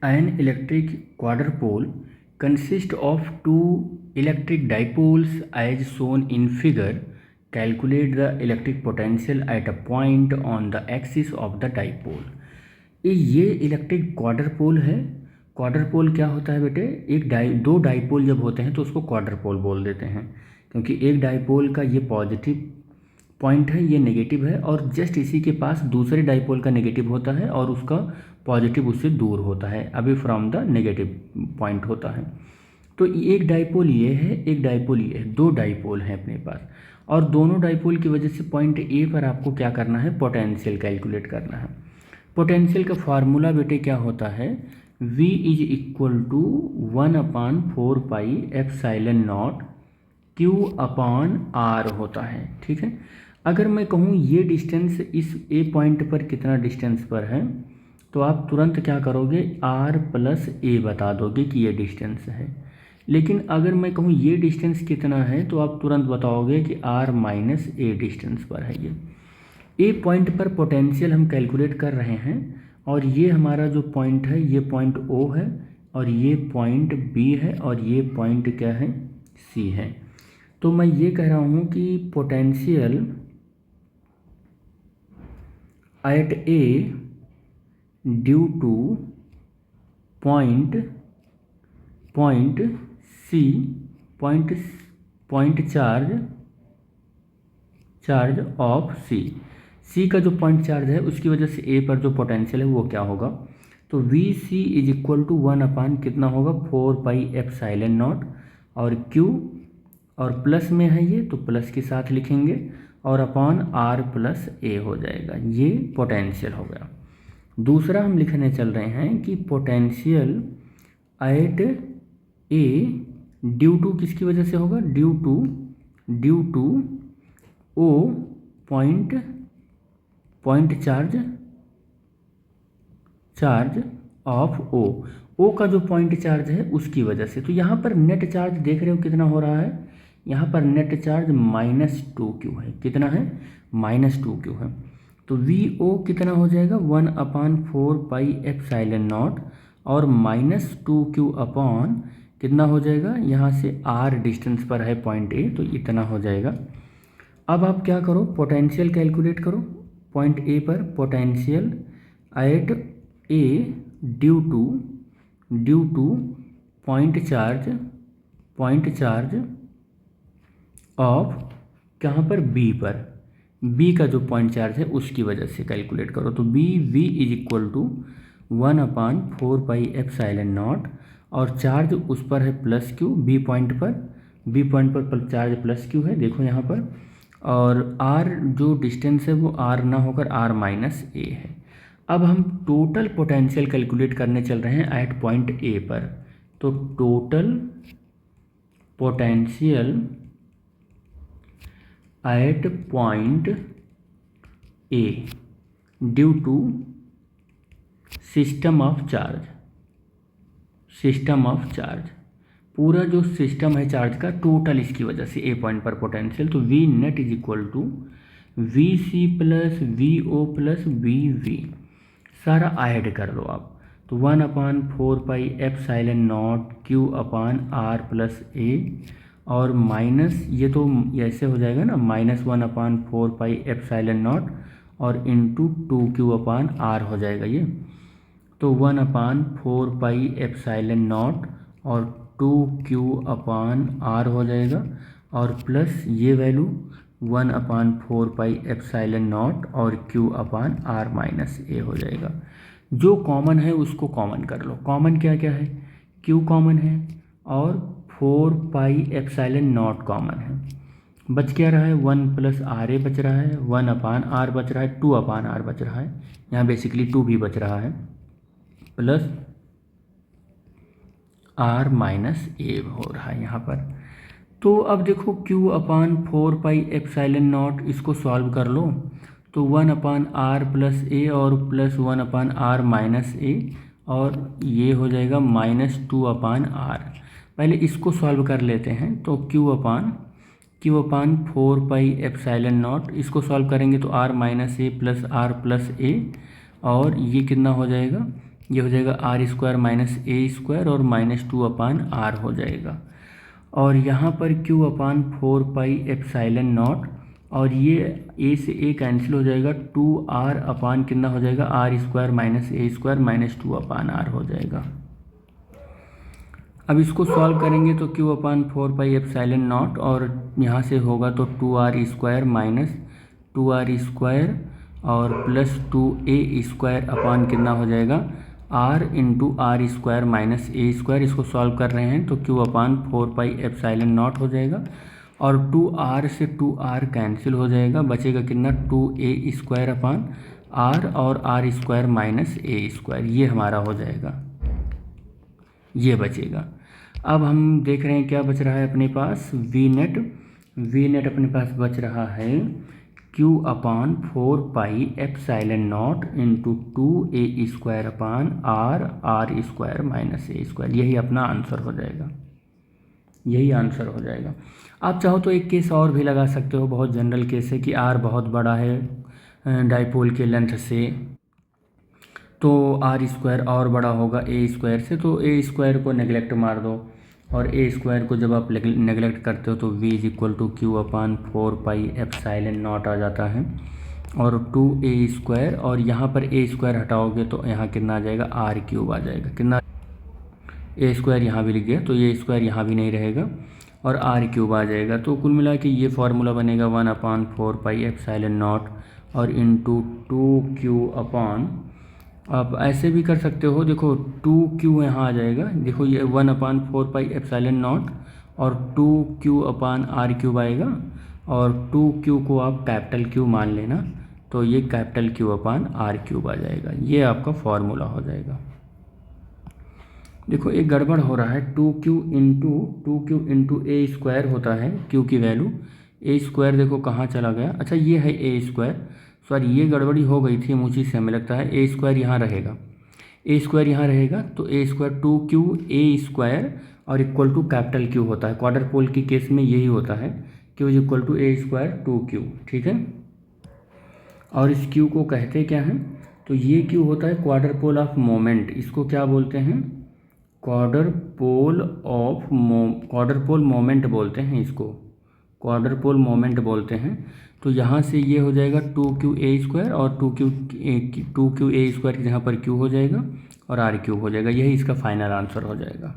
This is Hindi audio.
An electric quadrupole consists of two electric dipoles as shown in figure. Calculate the electric potential at a point on the axis of the dipole. ये इलेक्ट्रिक क्वाड्रपोल है। क्वाड्रपोल क्या होता है बेटे? दो डाइपोल जब होते हैं तो उसको क्वाड्रपोल बोल देते हैं, क्योंकि एक डाइपोल का ये पॉजिटिव पॉइंट है, ये नेगेटिव है, और जस्ट इसी के पास दूसरे डाइपोल का नेगेटिव होता है और उसका पॉजिटिव उससे दूर होता है, अभी फ्रॉम द नेगेटिव पॉइंट होता है। तो एक डाइपोल ये है, एक डाइपोल ये है, दो डाइपोल हैं अपने पास, और दोनों डाइपोल की वजह से पॉइंट ए पर आपको क्या करना है? पोटेंशियल कैलकुलेट करना है। पोटेंशियल का फार्मूला बेटे क्या होता है? V is equal to 1/4πε0 Q upon R होता है। ठीक है, अगर मैं कहूँ ये डिस्टेंस इस ए पॉइंट पर कितना डिस्टेंस पर है, तो आप तुरंत क्या करोगे? R प्लस ए बता दोगे कि ये डिस्टेंस है। लेकिन अगर मैं कहूँ ये डिस्टेंस कितना है, तो आप तुरंत बताओगे कि R माइनस ए डिस्टेंस पर है। ये ए पॉइंट पर पोटेंशियल हम कैलकुलेट कर रहे हैं, और ये हमारा जो पॉइंट है ये पॉइंट ओ है, और ये पॉइंट बी है, और ये पॉइंट क्या है? सी है। तो मैं ये कह रहा हूँ कि potential at A due to point C point charge of C का जो पॉइंट चार्ज है उसकी वजह से ए पर जो पोटेंशियल है वो क्या होगा? तो V C is equal to 1 कितना होगा? 4πε0, और Q और प्लस में है ये तो प्लस के साथ लिखेंगे, और अपॉन R प्लस ए हो जाएगा। ये पोटेंशियल हो गया। दूसरा हम लिखने चल रहे हैं कि potential at A due to किसकी वजह से होगा? Due to O point charge of O का जो पॉइंट चार्ज है उसकी वजह से। तो यहाँ पर नेट चार्ज देख रहे हो कितना हो रहा है? यहाँ पर नेट चार्ज -2Q है। कितना है? -2Q है। तो VO कितना हो जाएगा? 1/4πε0 और -2Q अपॉन कितना हो जाएगा? यहाँ से R डिस्टेंस पर है पॉइंट ए, तो इतना हो जाएगा। अब आप क्या करो? पोटेंशियल कैलकुलेट करो पॉइंट ए पर। Potential at A due to point charge of कहाँ पर? बी पर। बी का जो पॉइंट चार्ज है उसकी वजह से कैलकुलेट करो। तो वी इज इक्वल टू 1/4πε0, और चार्ज उस पर है प्लस क्यू, बी पॉइंट पर चार्ज प्लस क्यू है, देखो यहाँ पर। और R जो डिस्टेंस है वो R ना होकर R माइनस ए है। अब हम टोटल पोटेंशियल कैलकुलेट करने चल रहे हैं एट पॉइंट ए पर। तो total potential at point A due to system of charge, पूरा जो सिस्टम है चार्ज का टोटल इसकी वजह से ए पॉइंट पर पोटेंशियल। तो V net is equal to VC plus VO plus VV, सारा ऐड कर लो आप। तो 1/4πε0 Q upon R plus A, और माइनस ये तो ऐसे हो जाएगा ना, -1/4πε0 और इंटू 2Q अपॉन R हो जाएगा ये। तो 1/4πε0 और 2Q अपॉन R हो जाएगा, और प्लस ये वैल्यू 1/4πε0 और Q अपॉन R माइनस ए हो जाएगा। जो कॉमन है उसको कॉमन कर लो। कॉमन क्या क्या है? Q कॉमन है और 4πε0 कॉमन है। बच क्या रहा है? 1 प्लस RA बच रहा है, 1/R बच रहा है, 2/R बच रहा है, यहाँ बेसिकली 2 भी बच रहा है, प्लस R माइनस ए हो रहा है यहाँ पर। तो अब देखो Q/4πε0 इसको सॉल्व कर लो, तो 1/R प्लस ए और प्लस 1/R माइनस ए, और ये हो जाएगा -2/R। पहले इसको सॉल्व कर लेते हैं। तो Q/4πε0 इसको सॉल्व करेंगे तो R minus A plus R plus A, और ये कितना हो जाएगा? ये हो जाएगा आर स्क्वायर माइनस ए स्क्वायर और -2/r हो जाएगा। और यहाँ पर q अपान 4πε0 और ये a से a कैंसिल हो जाएगा, 2r अपान कितना हो जाएगा आर स्क्वायर माइनस ए स्क्वायर -2/r हो जाएगा। अब इसको सॉल्व करेंगे तो q अपान 4πε0 और यहाँ से होगा तो 2r square minus 2r square और प्लस 2a स्क्वायर अपान कितना हो जाएगा r into R square minus ए स्क्वायर। इसको सॉल्व कर रहे हैं तो q अपान 4πε0 हो जाएगा और 2r से 2r कैंसिल हो जाएगा, बचेगा कितना 2a स्क्वायर अपान r और r स्क्वायर माइनस ए स्क्वायर, ये हमारा हो जाएगा, ये बचेगा। अब हम देख रहे हैं क्या बच रहा है अपने पास, वी नेट अपने पास बच रहा है q upon 4πε0 into 2a square upon r square minus ए स्क्वायर, यही अपना आंसर हो जाएगा, यही आंसर हो जाएगा। आप चाहो तो एक केस और भी लगा सकते हो, बहुत जनरल केस है कि r बहुत बड़ा है डाइपोल के लेंथ से, तो r स्क्वायर और बड़ा होगा a स्क्वायर से, तो a स्क्वायर को नेगलेक्ट मार दो और a स्क्वायर को जब आप नेगलेक्ट करते हो तो v is equal to q upon 4πε0 आ जाता है और 2a स्क्वायर, और यहाँ पर a स्क्वायर हटाओगे तो यहाँ कितना आ जाएगा r³ आ जाएगा, कितना a स्क्वायर यहाँ भी लिख दिया तो ये स्क्वायर यहाँ भी नहीं रहेगा और r³ आ जाएगा। तो कुल मिला के ये फार्मूला बनेगा 1 अपान 4πε0 और इंटू 2q अपान, आप ऐसे भी कर सकते हो, देखो 2q यहाँ आ जाएगा, देखो ये 1 अपान 4πε0 और 2q अपान r³ आएगा और 2q को आप कैपिटल Q मान लेना तो ये कैपिटल Q अपान r³ आ जाएगा, ये आपका फॉर्मूला हो जाएगा। देखो एक गड़बड़ हो रहा है, 2q इंटू a स्क्वायर होता है q की वैल्यू, a स्क्वायर देखो कहाँ चला गया, अच्छा ये है a स्क्वायर, सॉरी ये गड़बड़ी हो गई थी मुझे से हमें लगता है, a स्क्वायर यहाँ रहेगा, a स्क्वायर यहाँ रहेगा तो a square 2q a square और इक्वल टू कैपिटल Q होता है, क्वार्टर पोल की केस में यही होता है, q is equal to a square 2q, ठीक है। और इस q को कहते क्या हैं, तो ये q होता है क्वार्टर पोल ऑफ मोमेंट, इसको क्या बोलते हैं, क्वार्टर पोल मोमेंट बोलते हैं, इसको क्वार्टर पोल मोमेंट बोलते हैं। तो यहाँ से ये हो जाएगा 2qa स्क्वायर और 2qa स्क्वायर यहाँ पर q हो जाएगा और r³ हो जाएगा, यही इसका फाइनल आंसर हो जाएगा।